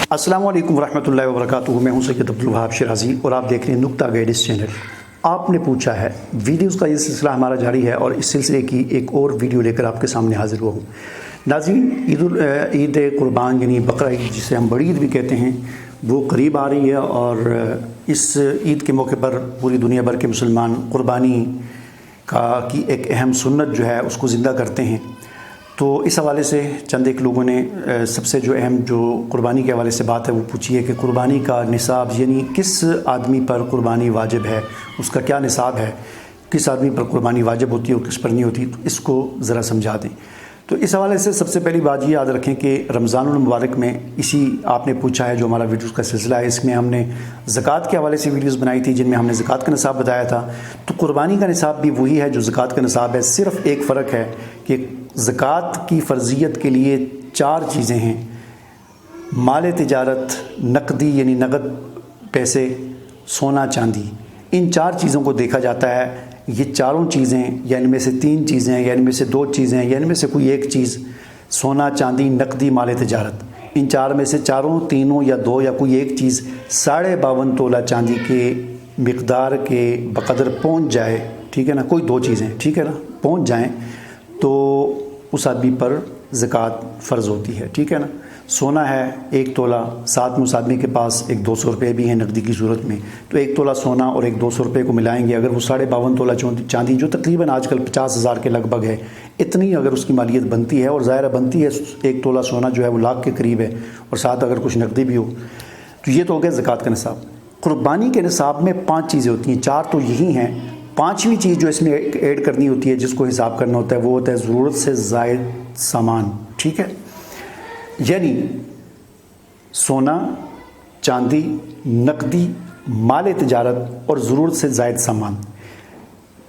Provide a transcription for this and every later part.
अस्सलामु अलैकुम वरहमतुल्लाहि वबरकातुहू। मैं हूं सैयद अब्दुल वहाब शिराजी और आप देख रहे हैं नुक्ता गाइडेंस चैनल। आपने पूछा है, वीडियोस का ये सिलसिला हमारा जारी है और इस सिलसिले की एक और वीडियो लेकर आपके सामने हाजिर हुआ हूँ। नाज़रीन, ईद कुर्बान यानी बकरा ईद, जिसे हम बड़ी ईद भी कहते हैं, वो करीब आ रही है और इस ईद के मौके पर पूरी दुनिया भर के मुसलमान कुर्बानी की एक अहम सुन्नत जो है उसको ज़िंदा करते हैं। तो इस हवाले से चंद एक लोगों ने सबसे जो अहम जो कुर्बानी के हवाले से बात है वो पूछी है कि कुर्बानी का निसाब यानी किस आदमी पर कुर्बानी वाजिब है, उसका क्या निसाब है, किस आदमी पर कुर्बानी वाजिब होती है और किस पर नहीं होती, तो इसको ज़रा समझा दें। तो इस हवाले से सबसे पहली बात ये याद रखें कि रमज़ानुल मुबारक में इसी आपने पूछा है जो हमारा वीडियोस का सिलसिला है, इसमें हमने ज़कात के हवाले से वीडियोस बनाई थी जिनमें हमने ज़कात का निसाब बताया था। तो कुर्बानी का निसाब भी वही है जो ज़कात का निसाब है। सिर्फ़ एक फ़र्क है कि ज़कात की फ़र्ज़ियत के लिए 4 चीज़ें हैं: माल तिजारत, नकदी यानी नगद पैसे, सोना चांदी। इन 4 चीज़ों को देखा जाता है। ये चारों चीज़ें या इनमें से 3 चीज़ें या इनमें से 2 चीज़ें या इनमें से कोई एक चीज़, सोना चांदी नकदी माल तिजारत, इन 4 में से चारों, तीनों या 2 या कोई एक चीज़ 52.5 तोला चांदी के मिक़दार के बक़दर पहुंच जाए, ठीक है ना, कोई 2 चीज़ें, ठीक है ना, पहुंच जाएं तो उस आदमी पर ज़कात फ़र्ज़ होती है, ठीक है ना। सोना है 1 तोला, साथ में उस आदमी के पास एक 200 रुपये भी हैं नकदी की सूरत में, तो 1 तोला सोना और एक 200 रुपये को मिलाएंगे, अगर वो 52.5 तोला चांदी जो तकरीबन आजकल 50,000 के लगभग है, इतनी अगर उसकी मालियत बनती है, और ज़ाहिर बनती है 1 तोला सोना जो है वो लाख के करीब है, और साथ अगर कुछ नकदी भी हो, तो ये तो हो गया ज़कात का निसाब। कुर्बानी के निसाब में 5 चीज़ें होती हैं, 4 तो यही हैं। 5वीं चीज़ जो इसमें ऐड करनी होती है, जिसको हिसाब करना होता है, वो होता है ज़रूरत से ज़ायद सामान, ठीक है। यानी सोना, चांदी, नकदी, माल तिजारत और ज़रूरत से ज़ायद सामान,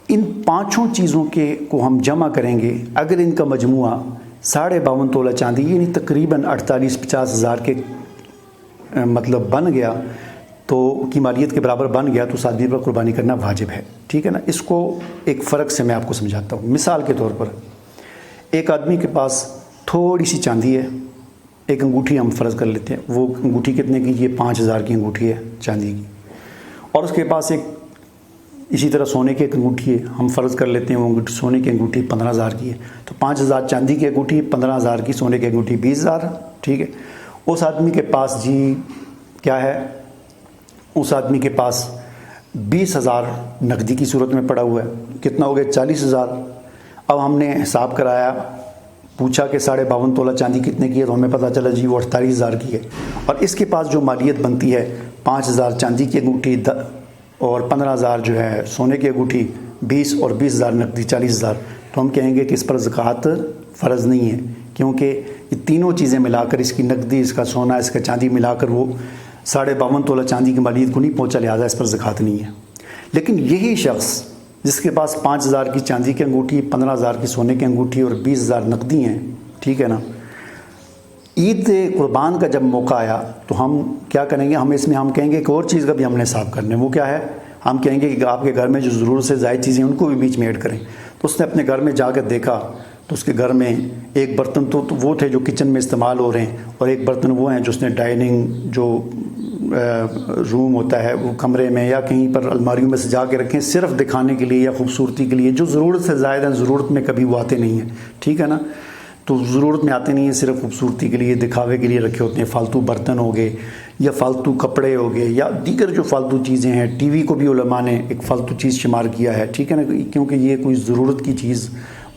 इन 5 चीज़ों के को हम जमा करेंगे, अगर इनका मजमुआ 52.5 तोला चांदी यानी तकरीबन 48-50 हज़ार के मतलब बन गया, तो की मालियत के बराबर बन गया, तो उस आदमी पर कुर्बानी करना वाजिब है, ठीक है ना। इसको एक फ़र्क से मैं आपको समझाता हूँ। मिसाल के तौर पर एक आदमी के पास थोड़ी सी चांदी है, एक अंगूठी हम फ़र्ज़ कर लेते हैं, वो अंगूठी कितने की, ये 5,000 की अंगूठी है चांदी की, और उसके पास एक इसी तरह सोने की एक अंगूठी है, हम फ़र्ज़ कर लेते हैं वो अंगूठी सोने की अंगूठी 15,000 की है, तो 5,000 चांदी की अंगूठी, 15,000 की सोने की अंगूठी, 20,000, ठीक है। उस आदमी के पास जी क्या है, उस आदमी के पास 20,000 नकदी की सूरत में पड़ा हुआ है, कितना हो गया, 40,000। अब हमने हिसाब कराया, पूछा कि 52.5 तोला चांदी कितने की है, तो हमें पता चला जी वो 48,000 की है, और इसके पास जो मालियत बनती है 5,000 चांदी की अंगूठी और 15,000 जो है सोने की अंगूठी, 20 और 20,000 नकदी 40,000, तो हम कहेंगे कि इस पर ज़कात फ़र्ज़ नहीं है, क्योंकि ये तीनों चीज़ें मिलाकर, इसकी नकदी, इसका सोना, इसका चांदी मिलाकर वो 52.5 तोला चांदी की मालियत को नहीं पहुँचा, लिहाजा इस पर ज़कात नहीं है। लेकिन यही शख्स जिसके पास 5,000 की चांदी की अंगूठी, 15,000 की सोने की अंगूठी और 20,000 नकदी हैं, ठीक है ना, ईद कुर्बान का जब मौका आया तो हम क्या करेंगे, हम इसमें हम कहेंगे एक और चीज़ का भी हमने हिसाब करना है। वो क्या है, हम कहेंगे कि आपके घर में जो ज़रूरत से ज़ायद चीज़ें उनको भी बीच में ऐड करें। तो उसने अपने घर में जाकर देखा तो उसके घर में एक बर्तन तो वो थे जो किचन में इस्तेमाल हो रहे हैं, और एक बर्तन वो हैं जो उसने डाइनिंग जो रूम होता है वो कमरे में या कहीं पर अलमारियों में सजा के रखें, सिर्फ दिखाने के लिए या खूबसूरती के लिए, जो ज़रूरत से ज़्यादा हैं, ज़रूरत में कभी वो आते नहीं हैं, ठीक है ना। तो ज़रूरत में आते नहीं हैं, सिर्फ खूबसूरती के लिए, दिखावे के लिए रखे होते हैं। फालतू बर्तन हो गए या फालतू कपड़े हो गए या दीगर जो फालतू चीज़ें हैं। टीवी को भी उलमा ने एक फ़ालतू चीज़ शुमार किया है, ठीक है ना, क्योंकि ये कोई ज़रूरत की चीज़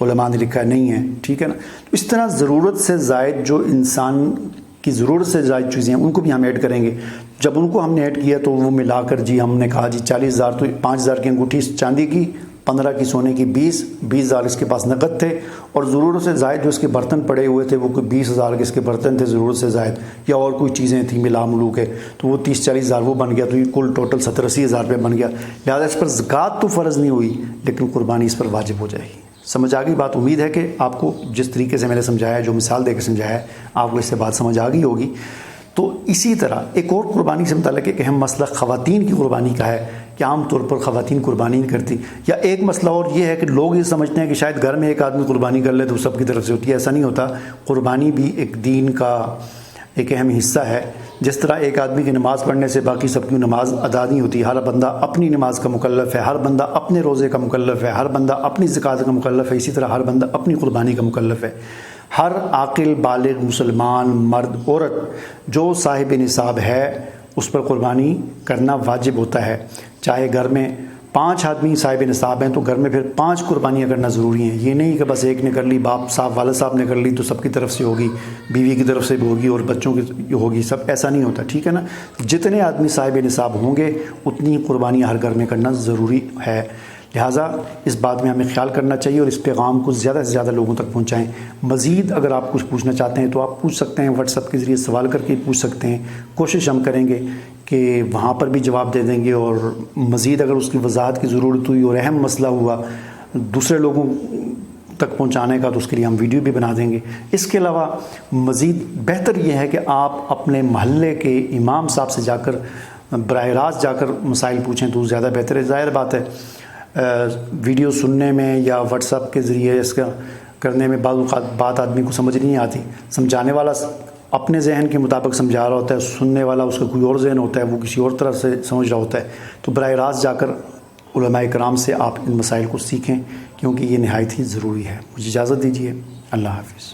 उलमा ने लिखा नहीं है, ठीक है ना। तो इस तरह ज़रूरत से ज़ायद जो इंसान की ज़रूरत से ज़्यादा चीज़ें हैं उनको भी हम ऐड करेंगे। जब उनको हमने ऐड किया तो वो मिलाकर जी हमने कहा जी 40,000, तो 5,000 की अंगूठी चांदी की, 15 की सोने की, 20,000 इसके पास नकद थे, और ज़रूरत से ज़ायद जो इसके बर्तन पड़े हुए थे वो कोई 20,000 के इसके बर्तन थे ज़रूरत से ज़ायद, या और कोई चीज़ें थी मिला मिलू के, तो वो 30-40,000 वो बन गया, तो ये कुल टोटल 70-80,000 रुपये बन गया। लिहाजा इस पर ज़कात तो फ़र्ज़ नहीं हुई, लेकिन कुर्बानी इस पर वाजिब हो जाएगी। समझ आ गई बात। उम्मीद है कि आपको जिस तरीके से मैंने समझाया, जो मिसाल देकर समझाया है, आपको इससे बात समझ आ गई होगी। तो इसी तरह एक और कुर्बानी से मुताल्लिक़ एक अहम मसला ख़वातीन की कुर्बानी का है कि आम तौर पर ख़वातीन कुर्बानी नहीं करती, या एक मसला और ये है कि लोग ये समझते हैं कि शायद घर में एक आदमी कुर्बानी कर ले तो सबकी तरफ से होती है। ऐसा नहीं होता। कुर्बानी भी एक दीन का ایک اہم حصہ ہے۔ جس طرح ایک آدمی کی نماز پڑھنے سے باقی سب کی نماز ادا نہیں ہوتی، ہر بندہ اپنی نماز کا مکلف ہے، ہر بندہ اپنے روزے کا مکلف ہے، ہر بندہ اپنی زکوٰۃ کا مکلف ہے، اسی طرح ہر بندہ اپنی قربانی کا مکلف ہے۔ ہر عاقل بالغ مسلمان مرد عورت جو صاحب نصاب ہے اس پر قربانی کرنا واجب ہوتا ہے۔ چاہے گھر میں 5 آدمی صاحب نصاب ہیں تو گھر میں پھر 5 قربانیاں کرنا ضروری ہیں۔ یہ نہیں کہ بس ایک نے کر لی، باپ صاحب والد صاحب نے کر لی تو سب کی طرف سے ہوگی، بیوی کی طرف سے بھی ہوگی اور بچوں کی ہوگی، سب ایسا نہیں ہوتا، ٹھیک ہے نا۔ جتنے آدمی صاحب نصاب ہوں گے اتنی قربانیاں ہر گھر میں کرنا ضروری ہے۔ لہٰذا اس بات میں ہمیں خیال کرنا چاہیے اور اس پیغام کو زیادہ سے زیادہ لوگوں تک پہنچائیں۔ مزید اگر آپ کچھ پوچھنا چاہتے ہیں تو آپ پوچھ سکتے ہیں، واٹس ایپ کے ذریعے سوال کر کے پوچھ سکتے ہیں۔ کوشش ہم کریں گے کہ وہاں پر بھی جواب دے دیں گے، اور مزید اگر اس کی وضاحت کی ضرورت ہوئی اور اہم مسئلہ ہوا دوسرے لوگوں تک پہنچانے کا تو اس کے لیے ہم ویڈیو بھی بنا دیں گے۔ اس کے علاوہ مزید بہتر یہ ہے کہ آپ اپنے محلے کے امام صاحب سے جا کر براہ راست جا کر مسائل پوچھیں تو زیادہ بہتر ہے۔ ظاہر بات ہے ویڈیو سننے میں یا واٹس ایپ کے ذریعے اس کا کرنے میں بعض اوقات بات آدمی کو سمجھ نہیں آتی، سمجھانے والا اپنے ذہن کے مطابق سمجھا رہا ہوتا ہے، سننے والا اس کا کوئی اور ذہن ہوتا ہے، وہ کسی اور طرح سے سمجھ رہا ہوتا ہے۔ تو براہ راست جا کر علماء کرام سے آپ ان مسائل کو سیکھیں کیونکہ یہ نہایت ہی ضروری ہے۔ مجھے اجازت دیجیے، اللہ حافظ۔